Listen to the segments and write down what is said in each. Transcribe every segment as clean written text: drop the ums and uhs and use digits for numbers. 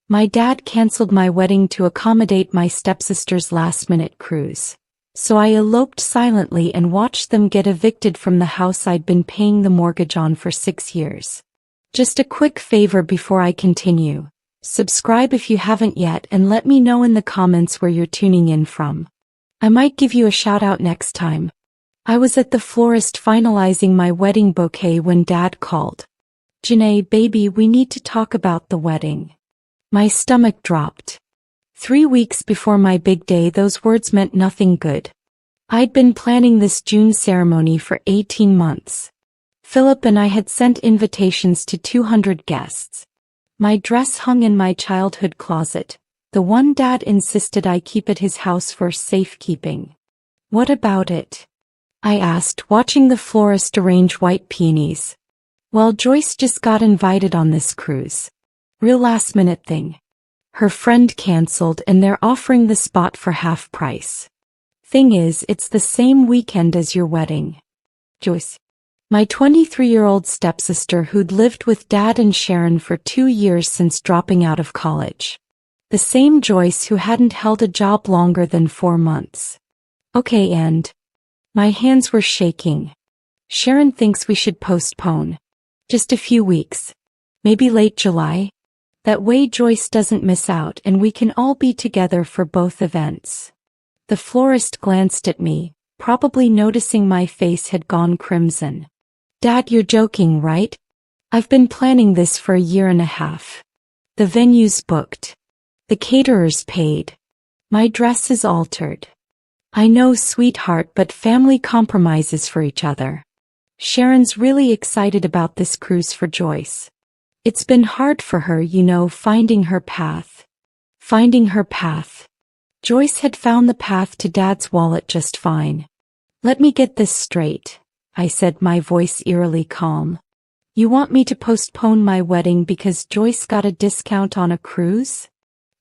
My dad canceled my wedding to accommodate my stepsister's last-minute cruise. So I eloped silently and watched them get evicted from the house I'd been paying the mortgage on for 6 years. Just a quick favor before I continue. Subscribe if you haven't yet and let me know in the comments where you're tuning in from. I might give you a shout out next time. I was at the florist finalizing my wedding bouquet when Dad called. "Janae, baby, we need to talk about the wedding." My stomach dropped. 3 weeks before my big day, those words meant nothing good. I'd been planning this June ceremony for 18 months. Philip and I had sent invitations to 200 guests. My dress hung in my childhood closet, the one Dad insisted I keep at his house for safekeeping. "What about it?" I asked, watching the florist arrange white peonies. "Well, Joyce just got invited on this cruise. Real last-minute thing. Her friend canceled and they're offering the spot for half price. Thing is, it's the same weekend as your wedding." Joyce, my 23-year-old stepsister who'd lived with Dad and Sharon for 2 years since dropping out of college. The same Joyce who hadn't held a job longer than 4 months. "Okay, and?" My hands were shaking. "Sharon thinks we should postpone. Just a few weeks. Maybe late July? That way Joyce doesn't miss out and we can all be together for both events." The florist glanced at me, probably noticing my face had gone crimson. "Dad, you're joking, right? I've been planning this for a 1.5 years. The venue's booked. The caterer's paid. My dress is altered. I know, sweetheart, but family compromises for each other. Sharon's really excited about this cruise for Joyce. It's been hard for her, you know, finding her path." Finding her path. Joyce had found the path to Dad's wallet just fine. "Let me get this straight," I said, my voice eerily calm. "You want me to postpone my wedding because Joyce got a discount on a cruise?"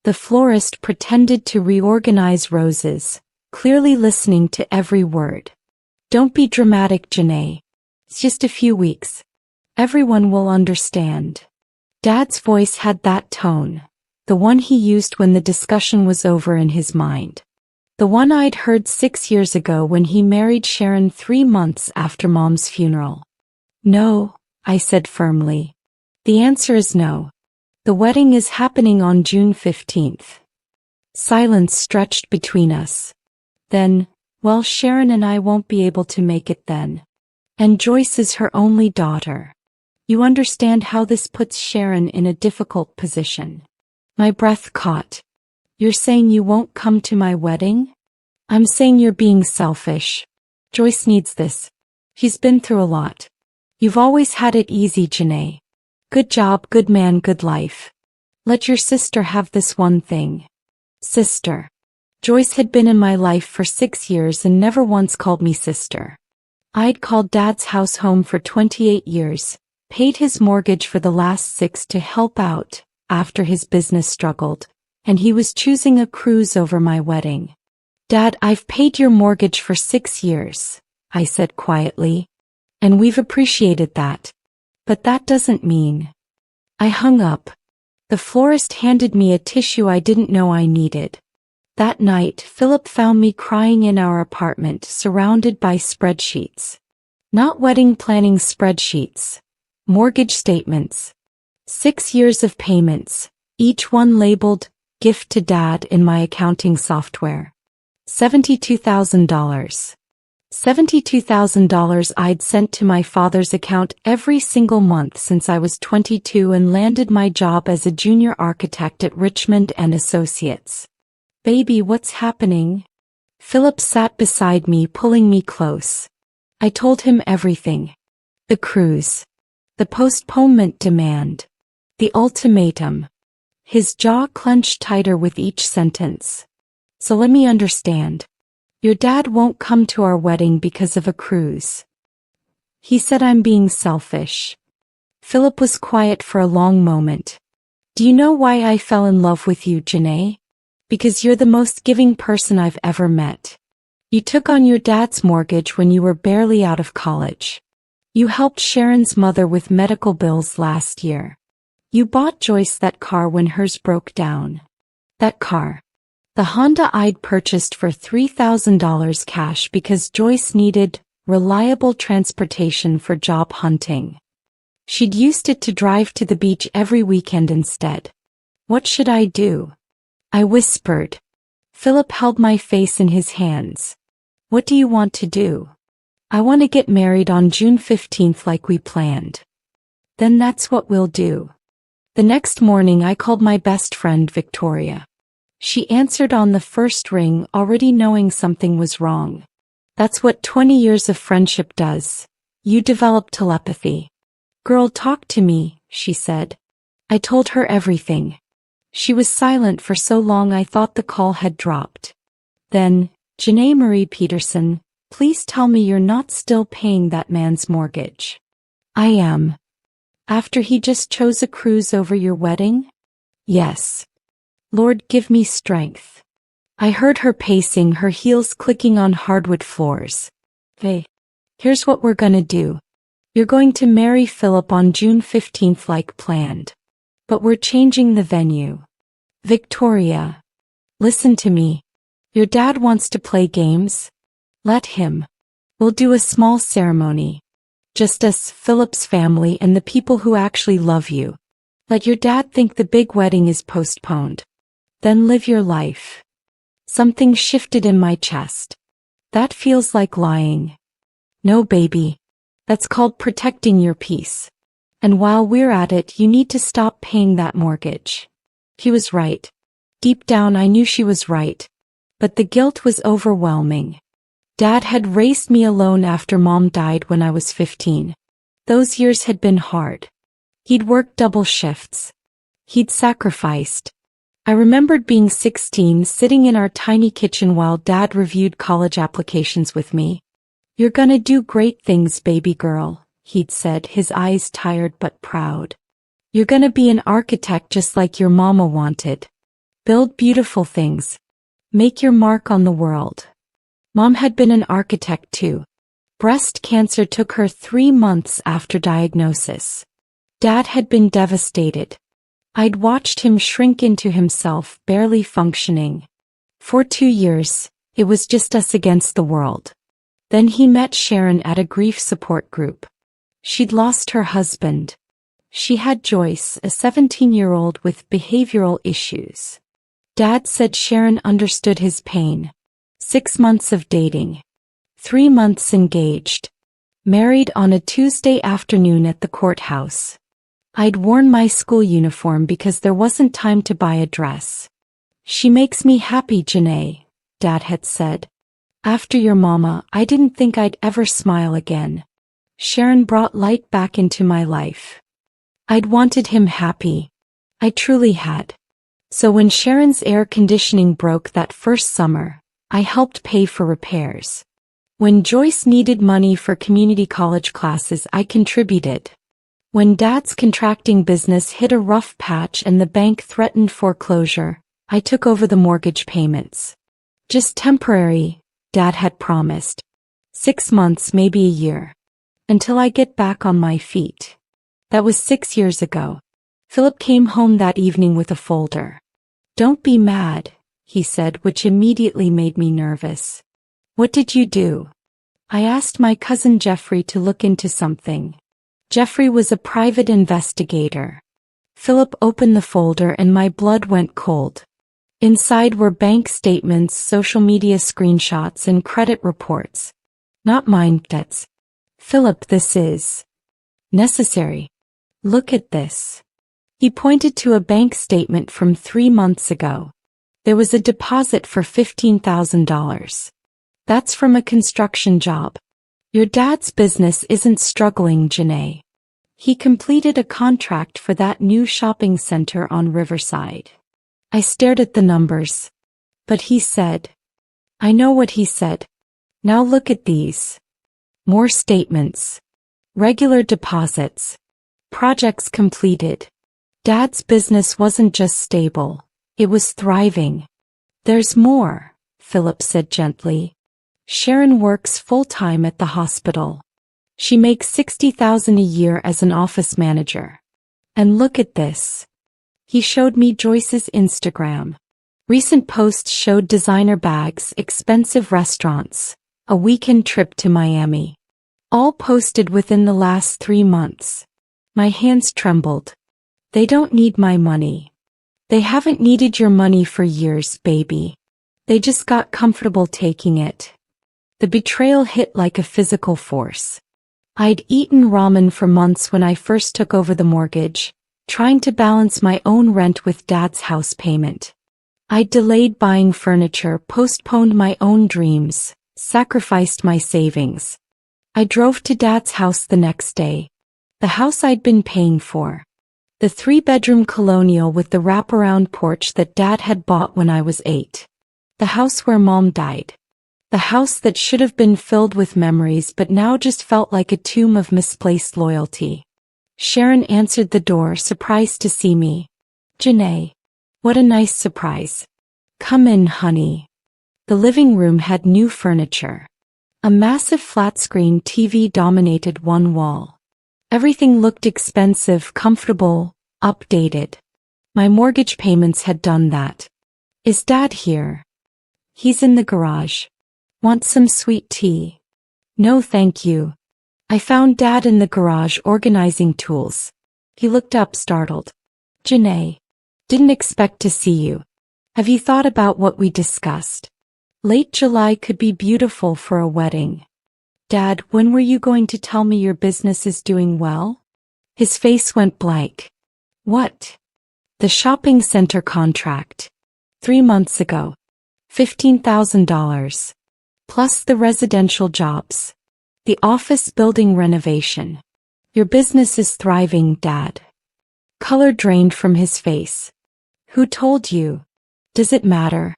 The florist pretended to reorganize roses, clearly listening to every word. "Don't be dramatic, Janae. It's just a few weeks. Everyone will understand." Dad's voice had that tone, the one he used when the discussion was over in his mind. The one I'd heard 6 years ago when he married Sharon 3 months after Mom's funeral. "No," I said firmly. "The answer is no. The wedding is happening on June 15th. Silence stretched between us. "Then, well, Sharon and I won't be able to make it then. And Joyce is her only daughter. You understand how this puts Sharon in a difficult position." My breath caught. "You're saying you won't come to my wedding?" "I'm saying you're being selfish. Joyce needs this. She's been through a lot. You've always had it easy, Janae. Good job, good man, good life. Let your sister have this one thing." Sister. Joyce had been in my life for 6 years and never once called me sister. I'd called Dad's house home for 28 years, paid his mortgage for the last 6 to help out after his business struggled, and he was choosing a cruise over my wedding. "Dad, I've paid your mortgage for 6 years, I said quietly. "And we've appreciated that. But that doesn't mean..." I hung up. The florist handed me a tissue I didn't know I needed. That night, Philip found me crying in our apartment, surrounded by spreadsheets. Not wedding planning spreadsheets. Mortgage statements. 6 years of payments, each one labeled, "Gift to Dad" in my accounting software. $72,000. $72,000 I'd sent to my father's account every single month since I was 22 and landed my job as a junior architect at Richmond and Associates. "Baby, what's happening?" Philip sat beside me, pulling me close. I told him everything. The cruise. The postponement demand. The ultimatum. His jaw clenched tighter with each sentence. "So let me understand. Your dad won't come to our wedding because of a cruise." He said I'm being selfish. Philip was quiet for a long moment. "Do you know why I fell in love with you, Janae? Because you're the most giving person I've ever met. You took on your dad's mortgage when you were barely out of college. You helped Sharon's mother with medical bills last year. You bought Joyce that car when hers broke down. That car. The Honda I'd purchased for $3,000 cash because Joyce needed reliable transportation for job hunting. She'd used it to drive to the beach every weekend instead. What should I do? I whispered. Philip held my face in his hands. What do you want to do? I want to get married on June 15th like we planned. Then that's what we'll do. The next morning I called my best friend Victoria. She answered on the first ring, already knowing something was wrong. That's what 20 years of friendship does. You develop telepathy. Girl, talk to me, she said. I told her everything. She was silent for so long I thought the call had dropped. Then, Janae Marie Peterson, please tell me you're not still paying that man's mortgage. I am. After he just chose a cruise over your wedding? Yes. Lord, give me strength. I heard her pacing, her heels clicking on hardwood floors. Hey, here's what we're gonna do. You're going to marry Philip on June 15th like planned. But we're changing the venue. Victoria. Listen to me. Your dad wants to play games? Let him. We'll do a small ceremony. Just us, Philip's family, and the people who actually love you. Let your dad think the big wedding is postponed. Then live your life. Something shifted in my chest. That feels like lying. No, baby. That's called protecting your peace. And while we're at it, you need to stop paying that mortgage. He was right. Deep down I knew she was right. But the guilt was overwhelming. Dad had raised me alone after Mom died when I was 15. Those years had been hard. He'd worked double shifts. He'd sacrificed. I remembered being 16, sitting in our tiny kitchen while Dad reviewed college applications with me. You're gonna do great things, baby girl, he'd said, his eyes tired but proud. You're gonna be an architect just like your mama wanted. Build beautiful things. Make your mark on the world. Mom had been an architect too. Breast cancer took her 3 months after diagnosis. Dad had been devastated. I'd watched him shrink into himself, barely functioning. For 2 years, it was just us against the world. Then he met Sharon at a grief support group. She'd lost her husband. She had Joyce, a 17-year-old with behavioral issues. Dad said Sharon understood his pain. 6 months of dating. 3 months engaged. Married on a Tuesday afternoon at the courthouse. I'd worn my school uniform because there wasn't time to buy a dress. She makes me happy, Janae, Dad had said. After your mama, I didn't think I'd ever smile again. Sharon brought light back into my life. I'd wanted him happy. I truly had. So when Sharon's air conditioning broke that first summer, I helped pay for repairs. When Joyce needed money for community college classes, I contributed. When Dad's contracting business hit a rough patch and the bank threatened foreclosure, I took over the mortgage payments. Just temporary, Dad had promised. 6 months, maybe a year. Until I get back on my feet. That was 6 years ago. Philip came home that evening with a folder. Don't be mad, he said, which immediately made me nervous. What did you do? I asked my cousin Jeffrey to look into something. Jeffrey was a private investigator. Philip opened the folder and my blood went cold. Inside were bank statements, social media screenshots, and credit reports. Not mine, debts. Philip, this is necessary. Look at this. He pointed to a bank statement from 3 months ago. There was a deposit for $15,000. That's from a construction job. Your dad's business isn't struggling, Janae. He completed a contract for that new shopping center on Riverside. I stared at the numbers. But he said. I know what he said. Now look at these. More statements. Regular deposits. Projects completed. Dad's business wasn't just stable. It was thriving. There's more, Philip said gently. Sharon works full-time at the hospital. She makes $60,000 a year as an office manager. And look at this. He showed me Joyce's Instagram. Recent posts showed designer bags, expensive restaurants, a weekend trip to Miami. All posted within the last 3 months. My hands trembled. They don't need my money. They haven't needed your money for years, baby. They just got comfortable taking it. The betrayal hit like a physical force. I'd eaten ramen for months when I first took over the mortgage, trying to balance my own rent with Dad's house payment. I'd delayed buying furniture, postponed my own dreams, sacrificed my savings. I drove to Dad's house the next day. The house I'd been paying for. The 3-bedroom colonial with the wraparound porch that Dad had bought when I was 8. The house where Mom died. The house that should have been filled with memories but now just felt like a tomb of misplaced loyalty. Sharon answered the door, surprised to see me. "Janae. What a nice surprise. Come in, honey." The living room had new furniture. A massive flat-screen TV dominated one wall. Everything looked expensive, comfortable, updated. My mortgage payments had done that. "Is Dad here?" "He's in the garage. Want some sweet tea?" "No thank you." I found Dad in the garage organizing tools. He looked up, startled. "Janae. Didn't expect to see you. Have you thought about what we discussed? Late July could be beautiful for a wedding." "Dad, when were you going to tell me your business is doing well?" His face went blank. "What?" "The shopping center contract. 3 months ago. $15,000. Plus the residential jobs. The office building renovation. Your business is thriving, Dad." Color drained from his face. "Who told you? Does it matter?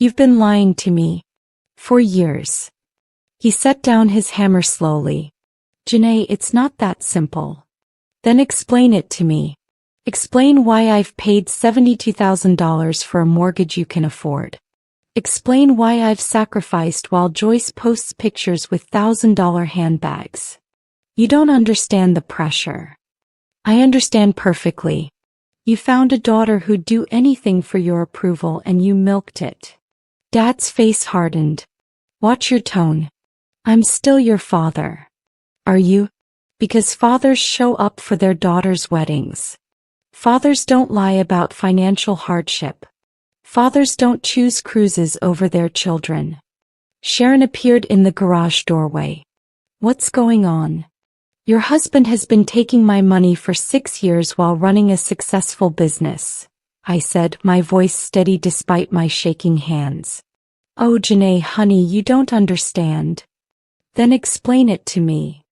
You've been lying to me. For years." He set down his hammer slowly. "Janae, it's not that simple." "Then explain it to me. Explain why I've paid $72,000 for a mortgage you can afford. Explain why I've sacrificed while Joyce posts pictures with $1,000 handbags. You don't understand the pressure." "I understand perfectly. You found a daughter who'd do anything for your approval and you milked it." Dad's face hardened. "Watch your tone. I'm still your father." "Are you?" "Because fathers show up for their daughters' weddings. Fathers don't lie about financial hardship. Fathers don't choose cruises over their children." Sharon appeared in the garage doorway. "What's going on?" "Your husband has been taking my money for 6 years while running a successful business," I said, my voice steady despite my shaking hands. "Oh, Janae, honey, you don't understand." "Then explain it to me."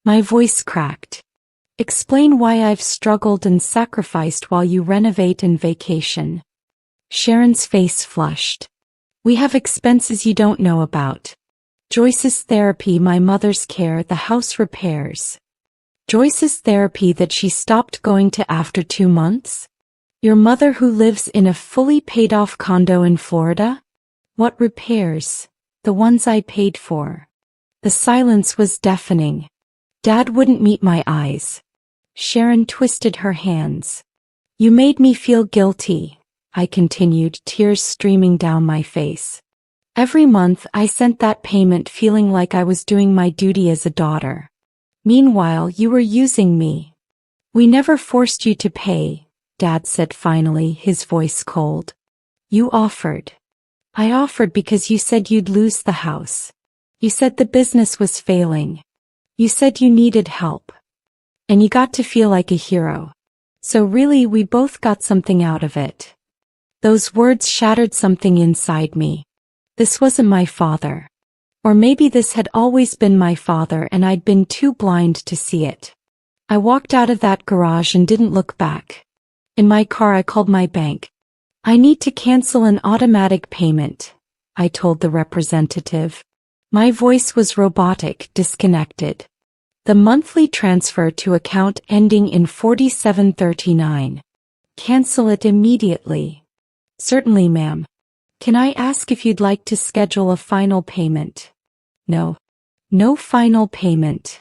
My voice cracked. "Explain why I've struggled and sacrificed while you renovate and vacation." Sharon's face flushed. "We have expenses you don't know about. Joyce's therapy, my mother's care, the house repairs." "Joyce's therapy that she stopped going to after 2 months? Your mother who lives in a fully paid-off condo in Florida?" "What repairs?" "The ones I paid for." The silence was deafening. Dad wouldn't meet my eyes. Sharon twisted her hands. "You made me feel guilty," I continued, tears streaming down my face. "Every month I sent that payment feeling like I was doing my duty as a daughter. Meanwhile, you were using me." "We never forced you to pay," Dad said finally, his voice cold. "You offered." "I offered because you said you'd lose the house. You said the business was failing. You said you needed help. And you got to feel like a hero. So really we both got something out of it." Those words shattered something inside me. This wasn't my father. Or maybe this had always been my father and I'd been too blind to see it. I walked out of that garage and didn't look back. In my car I called my bank. "I need to cancel an automatic payment," I told the representative. My voice was robotic, disconnected. "The monthly transfer to account ending in 4739. Cancel it immediately." "Certainly, ma'am. Can I ask if you'd like to schedule a final payment?" "No. No final payment."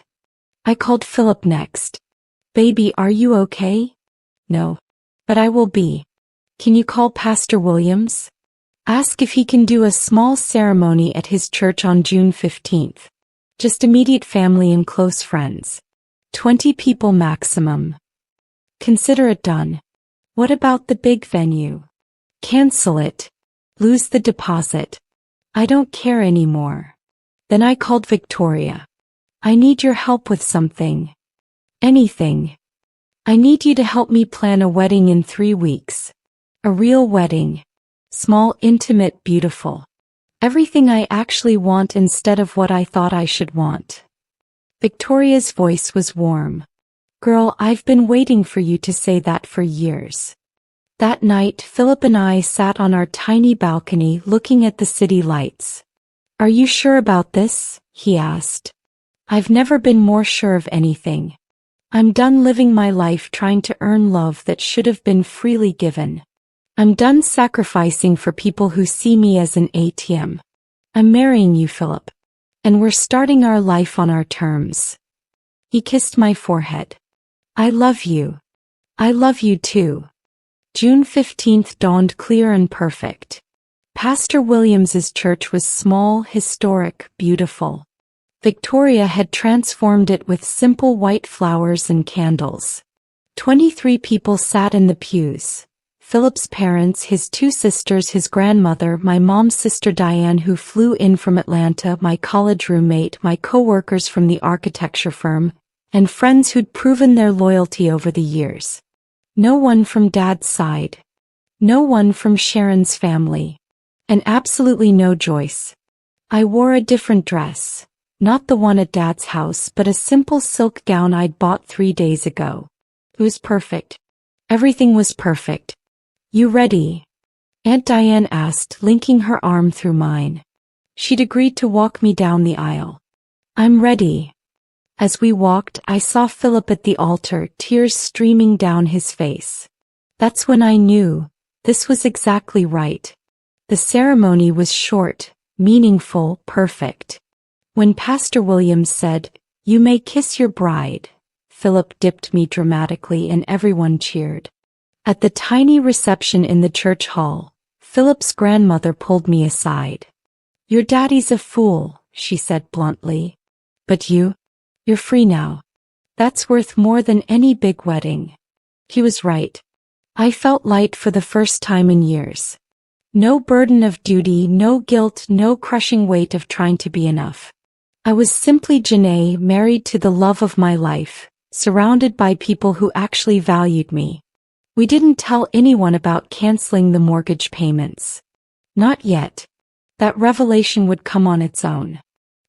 I called Philip next. "Baby, are you okay?" No. But I will be. Can you call Pastor Williams? Ask if he can do a small ceremony at his church on June 15th. Just immediate family and close friends. 20 people maximum. Consider it done. What about the big venue? Cancel it. Lose the deposit. I don't care anymore. Then I called Victoria. I need your help with something. Anything. I need you to help me plan a wedding in 3 weeks. A real wedding. Small, intimate, beautiful. Everything I actually want instead of what I thought I should want. Victoria's voice was warm. Girl, I've been waiting for you to say that for years. That night, Philip and I sat on our tiny balcony looking at the city lights. Are you sure about this? He asked. I've never been more sure of anything. I'm done living my life trying to earn love that should have been freely given. I'm done sacrificing for people who see me as an ATM. I'm marrying you, Philip. And we're starting our life on our terms. He kissed my forehead. I love you. I love you too. June 15th dawned clear and perfect. Pastor Williams's church was small, historic, beautiful. Victoria had transformed it with simple white flowers and candles. 23 people sat in the pews. Philip's parents, his 2 sisters, his grandmother, my mom's sister Diane who flew in from Atlanta, my college roommate, my co-workers from the architecture firm, and friends who'd proven their loyalty over the years. No one from Dad's side. No one from Sharon's family. And absolutely no Joyce. I wore a different dress. Not the one at Dad's house, but a simple silk gown I'd bought 3 days ago. It was perfect. Everything was perfect. You ready? Aunt Diane asked, linking her arm through mine. She'd agreed to walk me down the aisle. I'm ready. As we walked, I saw Philip at the altar, tears streaming down his face. That's when I knew. This was exactly right. The ceremony was short, meaningful, perfect. When Pastor Williams said, "You may kiss your bride," Philip dipped me dramatically and everyone cheered. At the tiny reception in the church hall, Philip's grandmother pulled me aside. Your daddy's a fool, she said bluntly. But you're free now. That's worth more than any big wedding. He was right. I felt light for the first time in years. No burden of duty, no guilt, no crushing weight of trying to be enough. I was simply Janae, married to the love of my life, surrounded by people who actually valued me. We didn't tell anyone about canceling the mortgage payments. Not yet. That revelation would come on its own.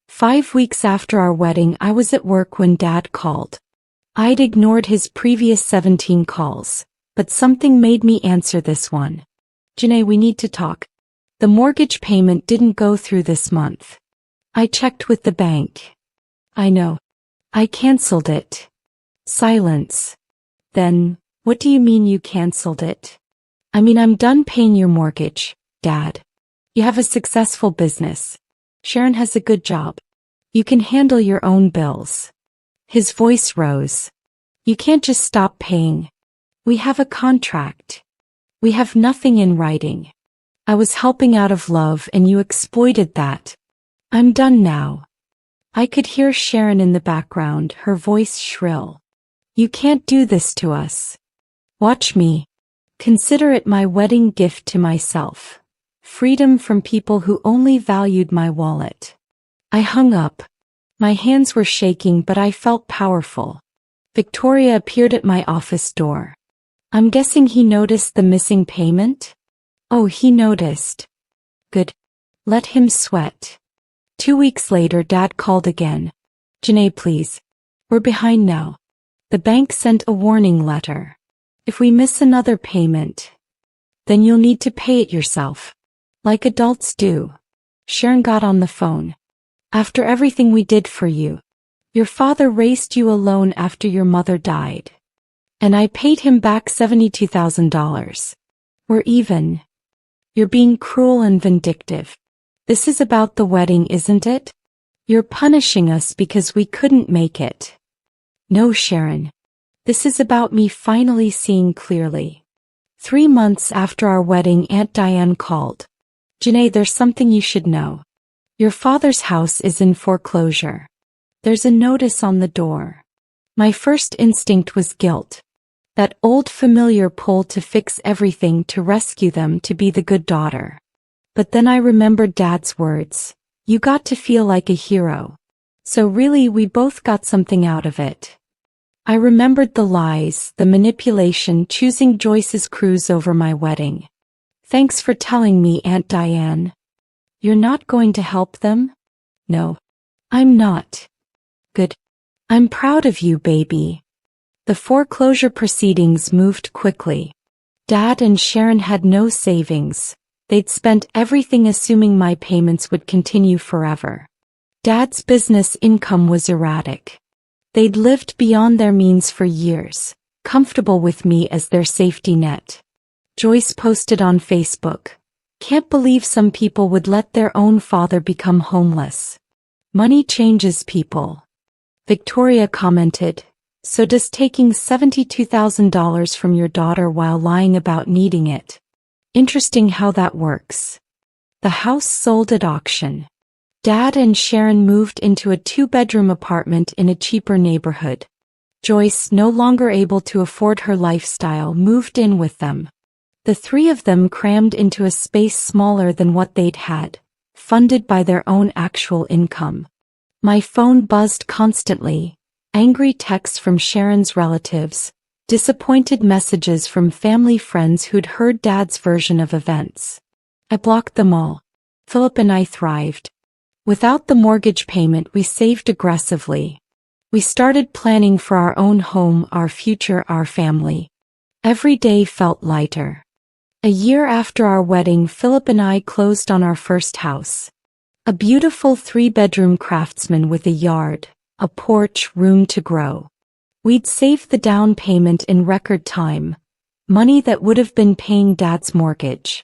5 weeks after our wedding, I was at work when Dad called. I'd ignored his previous 17 calls, but something made me answer this one. Janae, we need to talk. The mortgage payment didn't go through this month. I checked with the bank. I know. I canceled it. Silence. Then, what do you mean you canceled it? I mean, I'm done paying your mortgage, Dad. You have a successful business. Sharon has a good job. You can handle your own bills. His voice rose. You can't just stop paying. We have a contract. We have nothing in writing. I was helping out of love and you exploited that. I'm done now. I could hear Sharon in the background, her voice shrill. You can't do this to us. Watch me. Consider it my wedding gift to myself. Freedom from people who only valued my wallet. I hung up. My hands were shaking, but I felt powerful. Victoria appeared at my office door. I'm guessing he noticed the missing payment? Oh, he noticed. Good. Let him sweat. 2 weeks later, Dad called again. Janae, please. We're behind now. The bank sent a warning letter. If we miss another payment, then you'll need to pay it yourself. Like adults do. Sharon got on the phone. After everything we did for you, your father raised you alone after your mother died. And I paid him back $72,000. We're even. You're being cruel and vindictive. This is about the wedding, isn't it? You're punishing us because we couldn't make it. No, Sharon. This is about me finally seeing clearly. 3 months after our wedding, Aunt Diane called. Janae, there's something you should know. Your father's house is in foreclosure. There's a notice on the door. My first instinct was guilt. That old familiar pull to fix everything, to rescue them, to be the good daughter. But then I remembered Dad's words. You got to feel like a hero. So really, we both got something out of it. I remembered the lies, the manipulation, choosing Joyce's cruise over my wedding. Thanks for telling me, Aunt Diane. You're not going to help them? No. I'm not. Good. I'm proud of you, baby. The foreclosure proceedings moved quickly. Dad and Sharon had no savings. They'd spent everything assuming my payments would continue forever. Dad's business income was erratic. They'd lived beyond their means for years, comfortable with me as their safety net. Joyce posted on Facebook, "Can't believe some people would let their own father become homeless. Money changes people." Victoria commented, "So does taking $72,000 from your daughter while lying about needing it. Interesting how that works." The house sold at auction. Dad and Sharon moved into a 2-bedroom apartment in a cheaper neighborhood. Joyce, no longer able to afford her lifestyle, moved in with them. The 3 of them crammed into a space smaller than what they'd had, funded by their own actual income. My phone buzzed constantly, angry texts from Sharon's relatives, disappointed messages from family friends who'd heard Dad's version of events. I blocked them all. Philip and I thrived. Without the mortgage payment, we saved aggressively. We started planning for our own home, our future, our family. Every day felt lighter. A year after our wedding, Philip and I closed on our first house. A beautiful 3-bedroom craftsman with a yard, a porch, room to grow. We'd saved the down payment in record time, money that would have been paying Dad's mortgage.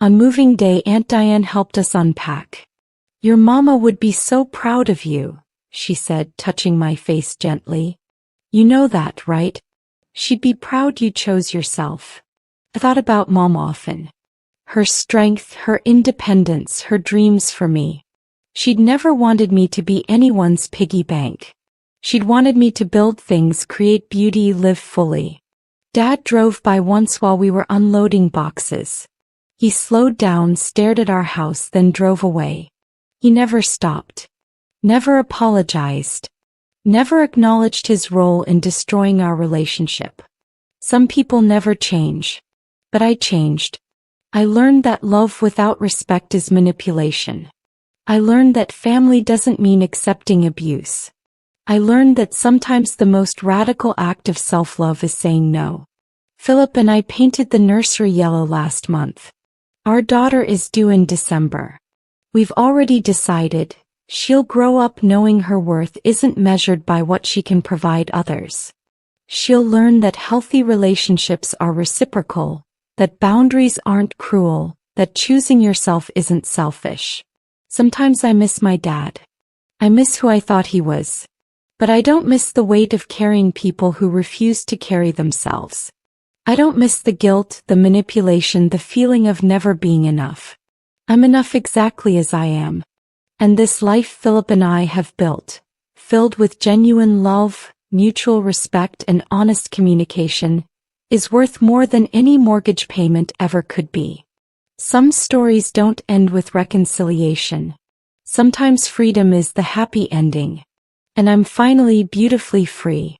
On moving day, Aunt Diane helped us unpack. "Your mama would be so proud of you," she said, touching my face gently. "You know that, right? She'd be proud you chose yourself." I thought about Mom often. Her strength, her independence, her dreams for me. She'd never wanted me to be anyone's piggy bank. She'd wanted me to build things, create beauty, live fully. Dad drove by once while we were unloading boxes. He slowed down, stared at our house, then drove away. He never stopped. Never apologized. Never acknowledged his role in destroying our relationship. Some people never change. But I changed. I learned that love without respect is manipulation. I learned that family doesn't mean accepting abuse. I learned that sometimes the most radical act of self-love is saying no. Philip and I painted the nursery yellow last month. Our daughter is due in December. We've already decided, she'll grow up knowing her worth isn't measured by what she can provide others. She'll learn that healthy relationships are reciprocal, that boundaries aren't cruel, that choosing yourself isn't selfish. Sometimes I miss my dad. I miss who I thought he was. But I don't miss the weight of carrying people who refuse to carry themselves. I don't miss the guilt, the manipulation, the feeling of never being enough. I'm enough exactly as I am. And this life Philip and I have built, filled with genuine love, mutual respect, and honest communication, is worth more than any mortgage payment ever could be. Some stories don't end with reconciliation. Sometimes freedom is the happy ending. And I'm finally beautifully free.